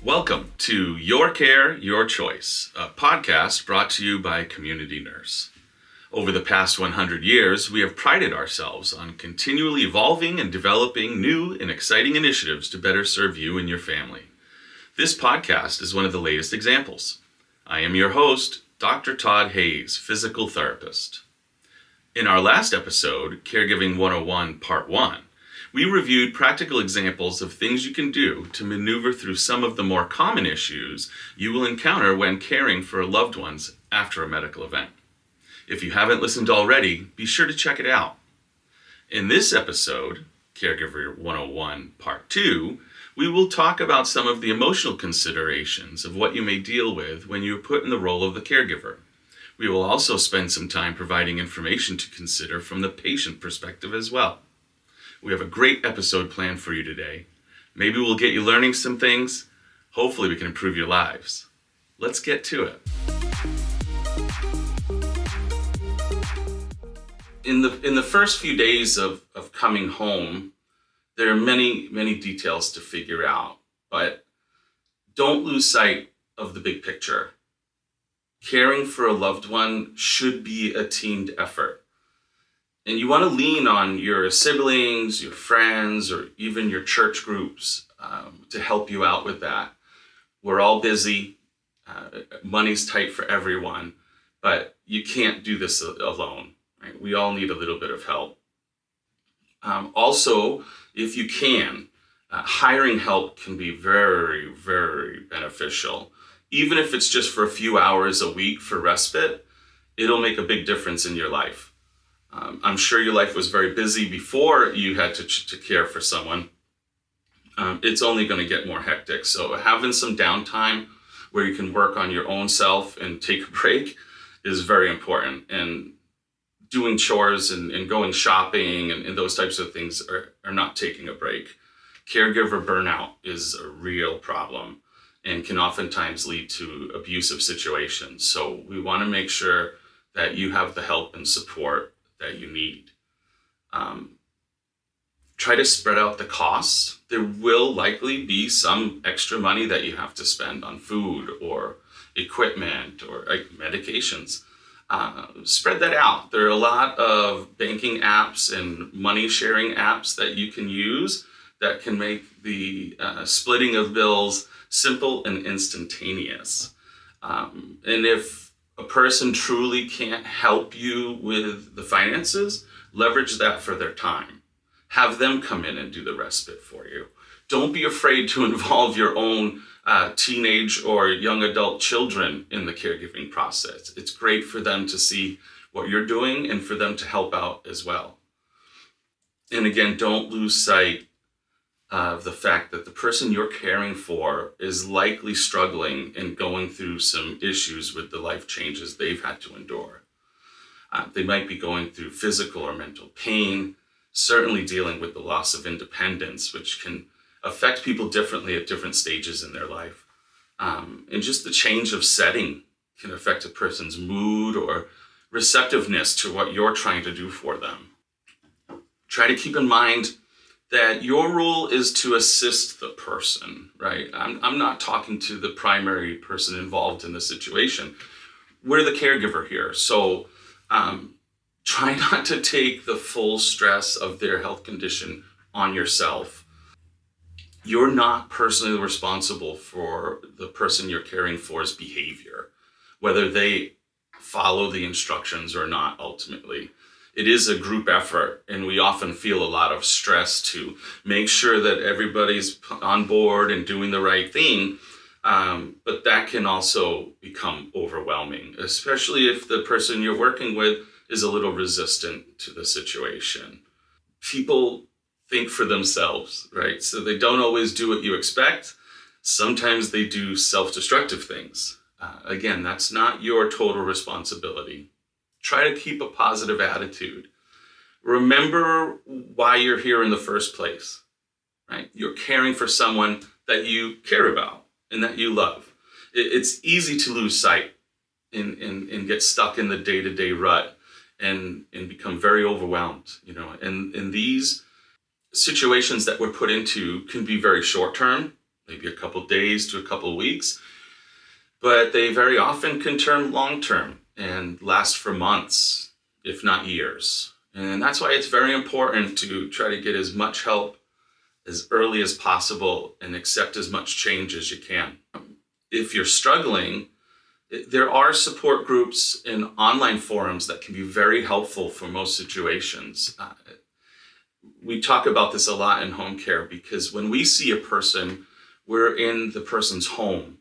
Welcome to Your Care, Your Choice, a podcast brought to you by Community Nurse. Over the past 100 years, we have prided ourselves on continually evolving and developing new and exciting initiatives to better serve you and your family. This podcast is one of the latest examples. I am your host, Dr. Todd Hayes, physical therapist. In our last episode, Caregiving 101 Part 1, we reviewed practical examples of things you can do to maneuver through some of the more common issues you will encounter when caring for loved ones after a medical event. If you haven't listened already, be sure to check it out. In this episode, Caregiver 101 Part 2, we will talk about some of the emotional considerations of what you may deal with when you are put in the role of the caregiver. We will also spend some time providing information to consider from the patient perspective as well. We have a great episode planned for you today. Maybe we'll get you learning some things. Hopefully we can improve your lives. Let's get to it. In the first few days of coming home, there are many details to figure out, but don't lose sight of the big picture. Caring for a loved one should be a teamed effort. And you want to lean on your siblings, your friends, or even your church groups to help you out with that. We're all busy. Money's tight for everyone, but you can't do this alone. Right? We all need a little bit of help. Also, if you can, hiring help can be very beneficial. Even if it's just for a few hours a week for respite, it'll make a big difference in your life. I'm sure your life was very busy before you had to care for someone. It's only going to get more hectic. So having some downtime where you can work on your own self and take a break is very important. And doing chores and going shopping and those types of things are not taking a break. Caregiver burnout is a real problem and can oftentimes lead to abusive situations. So we want to make sure that you have the help and support that you need. Try to spread out the costs. There will likely be some extra money that you have to spend on food or equipment or medications. Spread that out. There are a lot of banking apps and money sharing apps that you can use that can make the splitting of bills simple and instantaneous. And if a person truly can't help you with the finances, leverage that for their time. Have them come in and do the respite for you. Don't be afraid to involve your own teenage or young adult children in the caregiving process. It's great for them to see what you're doing and for them to help out as well. And again, don't lose sight of the fact that the person you're caring for is likely struggling and going through some issues with the life changes they've had to endure. They might be going through physical or mental pain, certainly dealing with the loss of independence, which can affect people differently at different stages in their life. And just the change of setting can affect a person's mood or receptiveness to what you're trying to do for them. Try to keep in mind that your role is to assist the person, right? I'm not talking to the primary person involved in the situation. We're the caregiver here. So try not to take the full stress of their health condition on yourself. You're not personally responsible for the person you're caring for's behavior, whether they follow the instructions or not ultimately. It is a group effort, and we often feel a lot of stress to make sure that everybody's on board and doing the right thing. But that can also become overwhelming, especially if the person you're working with is a little resistant to the situation. People think for themselves, right? So they don't always do what you expect. Sometimes they do self-destructive things. Again, that's not your total responsibility. Try to keep a positive attitude. Remember why you're here in the first place, right? You're caring for someone that you care about and that you love. It's easy to lose sight and get stuck in the day-to-day rut and become very overwhelmed, and these situations that we're put into can be very short term, maybe a couple days to a couple weeks, but they very often can turn long term and last for months, if not years. And that's why it's very important to try to get as much help as early as possible and accept as much change as you can. If you're struggling, there are support groups and online forums that can be very helpful for most situations. We talk about this a lot in home care because when we see a person, we're in the person's home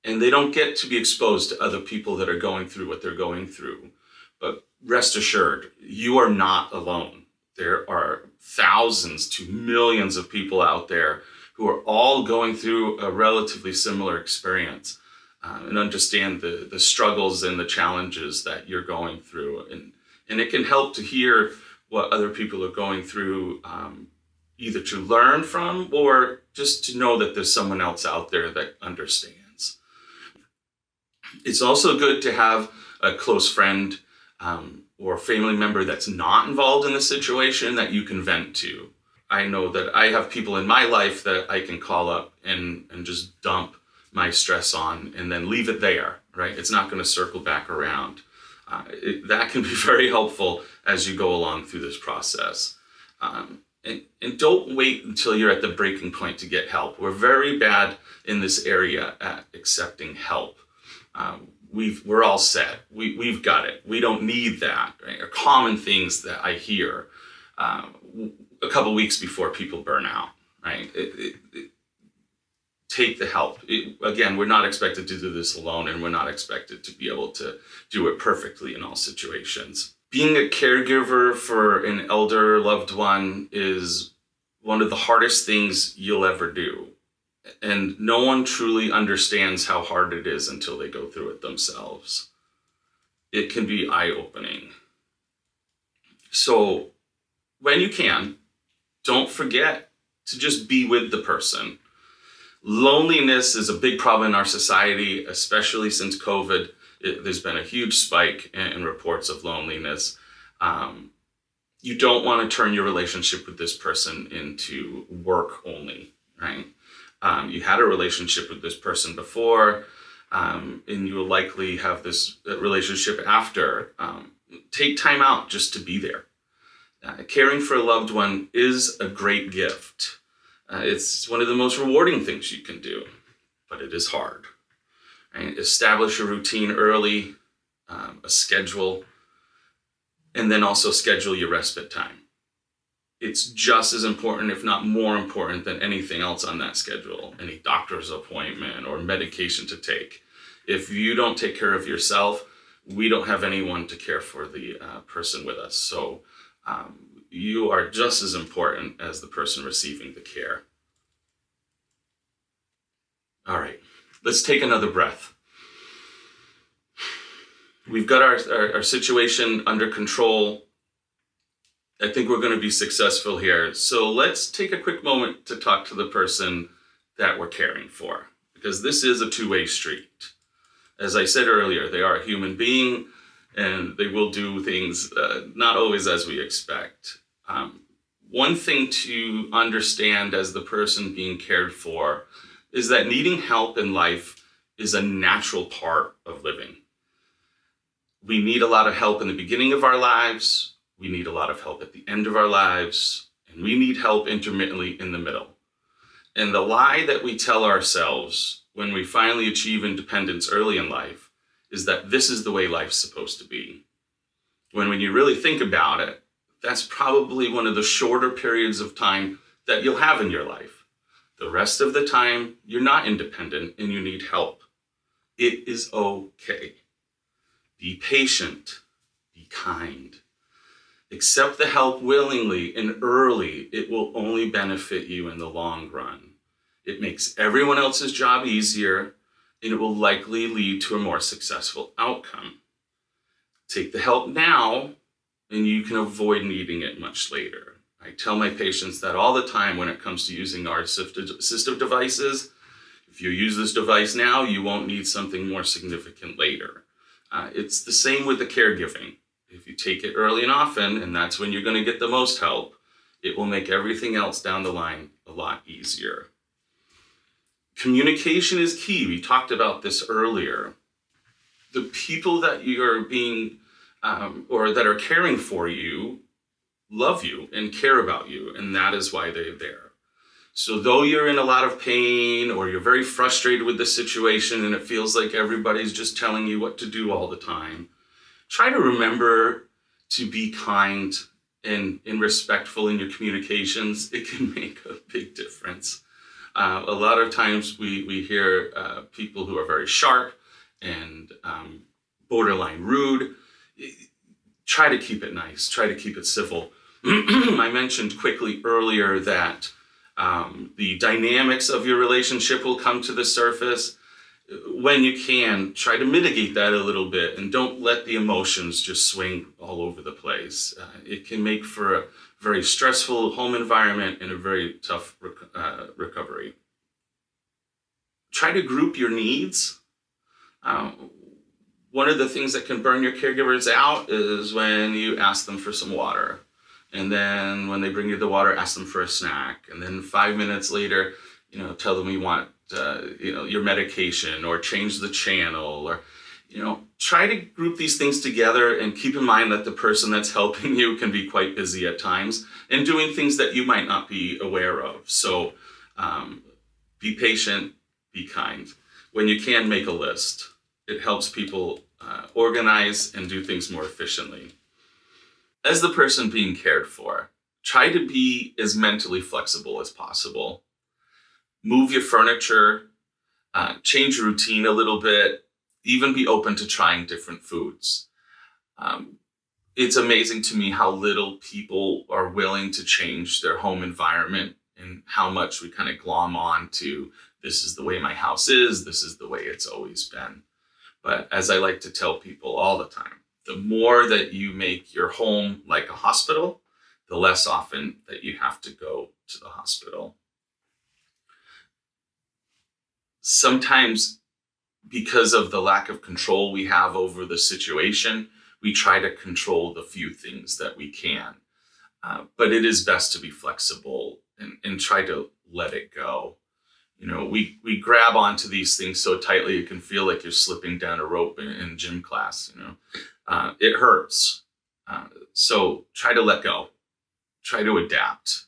and they don't get to be exposed to other people that are going through what they're going through. But rest assured, you are not alone. There are thousands to millions of people out there who are all going through a relatively similar experience and understand the struggles and the challenges that you're going through. And it can help to hear what other people are going through, either to learn from or just to know that there's someone else out there that understands. It's also good to have a close friend or family member that's not involved in the situation that you can vent to. I know that I have people in my life that I can call up and just dump my stress on and then leave it there, right? It's not going to circle back around. That can be very helpful as you go along through this process. And don't wait until you're at the breaking point to get help. We're very bad in this area at accepting help. We're all set. We've got it. We don't need that. Right? Are common things that I hear a couple weeks before people burn out. Right? Take the help. Again, we're not expected to do this alone, and we're not expected to be able to do it perfectly in all situations. Being a caregiver for an elder loved one is one of the hardest things you'll ever do. And no one truly understands how hard it is until they go through it themselves. It can be eye-opening. So when you can, don't forget to just be with the person. Loneliness is a big problem in our society, especially since COVID. There's been a huge spike in reports of loneliness. You don't want to turn your relationship with this person into work only, right? You had a relationship with this person before, and you will likely have this relationship after. Take time out just to be there. Caring for a loved one is a great gift. It's one of the most rewarding things you can do, but it is hard. Right? Establish a routine early, a schedule, and then also schedule your respite time. It's just as important, if not more important, than anything else on that schedule, any doctor's appointment or medication to take. If you don't take care of yourself, we don't have anyone to care for the person with us. So you are just as important as the person receiving the care. All right, let's take another breath. We've got our situation under control. I think we're going to be successful here. So let's take a quick moment to talk to the person that we're caring for, because this is a two-way street. As I said earlier, they are a human being and they will do things not always as we expect. One thing to understand as the person being cared for is that needing help in life is a natural part of living. We need a lot of help in the beginning of our lives. We need a lot of help at the end of our lives, and we need help intermittently in the middle. And the lie that we tell ourselves when we finally achieve independence early in life is that this is the way life's supposed to be. When you really think about it, that's probably one of the shorter periods of time that you'll have in your life. The rest of the time, you're not independent and you need help. It is okay. Be patient. Be kind. Accept the help willingly and early. It will only benefit you in the long run. It makes everyone else's job easier, and it will likely lead to a more successful outcome. Take the help now, and you can avoid needing it much later. I tell my patients that all the time when it comes to using our assistive devices. If you use this device now, you won't need something more significant later. It's the same with the caregiving. If you take it early and often, and that's when you're going to get the most help, it will make everything else down the line a lot easier. Communication is key. We talked about this earlier. The people that you're being or that are caring for you love you and care about you, and that is why they're there. So though you're in a lot of pain or you're very frustrated with the situation and it feels like everybody's just telling you what to do all the time, try to remember to be kind and respectful in your communications. It can make a big difference. A lot of times we hear people who are very sharp and borderline rude. Try to keep it nice. Try to keep it civil. I mentioned quickly earlier that the dynamics of your relationship will come to the surface. When you can, try to mitigate that a little bit and don't let the emotions just swing all over the place. It can make for a very stressful home environment and a very tough recovery. Try to group your needs. One of the things that can burn your caregivers out is when you ask them for some water. And then when they bring you the water, ask them for a snack. And then 5 minutes later, tell them you want your medication or change the channel, or try to group these things together and keep in mind that the person that's helping you can be quite busy at times and doing things that you might not be aware of. So be patient, be kind. When you can, make a list. It helps people organize and do things more efficiently. As the person being cared for, try to be as mentally flexible as possible. Move your furniture, change your routine a little bit, even be open to trying different foods. It's amazing to me how little people are willing to change their home environment and how much we kind of glom on to, this is the way my house is, this is the way it's always been. But as I like to tell people all the time, the more that you make your home like a hospital, the less often that you have to go to the hospital. Sometimes, because of the lack of control we have over the situation, we try to control the few things that we can. But it is best to be flexible and try to let it go. We grab onto these things so tightly it can feel like you're slipping down a rope in gym class. It hurts. So try to let go. Try to adapt.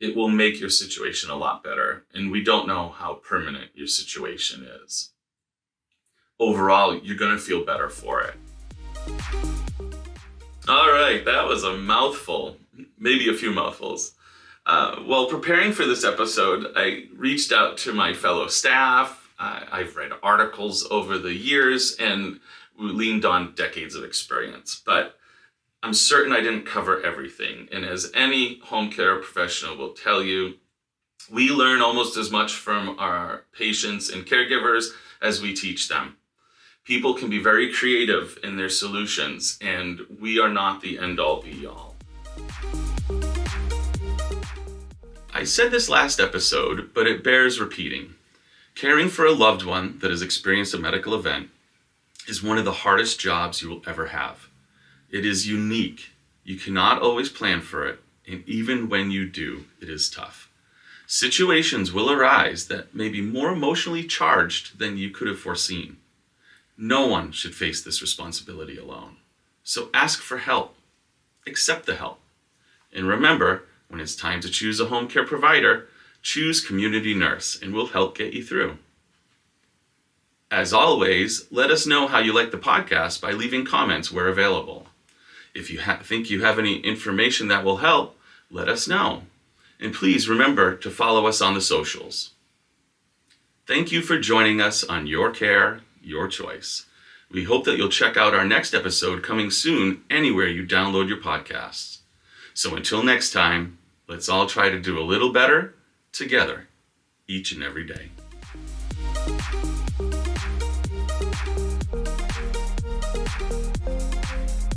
It will make your situation a lot better. And we don't know how permanent your situation is. Overall, you're going to feel better for it. All right, that was a mouthful, maybe a few mouthfuls. While preparing for this episode, I reached out to my fellow staff. I've read articles over the years and leaned on decades of experience, but I'm certain I didn't cover everything. And as any home care professional will tell you, we learn almost as much from our patients and caregivers as we teach them. People can be very creative in their solutions, and we are not the end-all be-all. I said this last episode, but it bears repeating. Caring for a loved one that has experienced a medical event is one of the hardest jobs you will ever have. It is unique. You cannot always plan for it, and even when you do, it is tough. Situations will arise that may be more emotionally charged than you could have foreseen. No one should face this responsibility alone. So ask for help. Accept the help. And remember, when it's time to choose a home care provider, choose Community Nurse, and we'll help get you through. As always, let us know how you like the podcast by leaving comments where available. If you think you have any information that will help, let us know. And please remember to follow us on the socials. Thank you for joining us on Your Care, Your Choice. We hope that you'll check out our next episode coming soon anywhere you download your podcasts. So until next time, let's all try to do a little better together each and every day.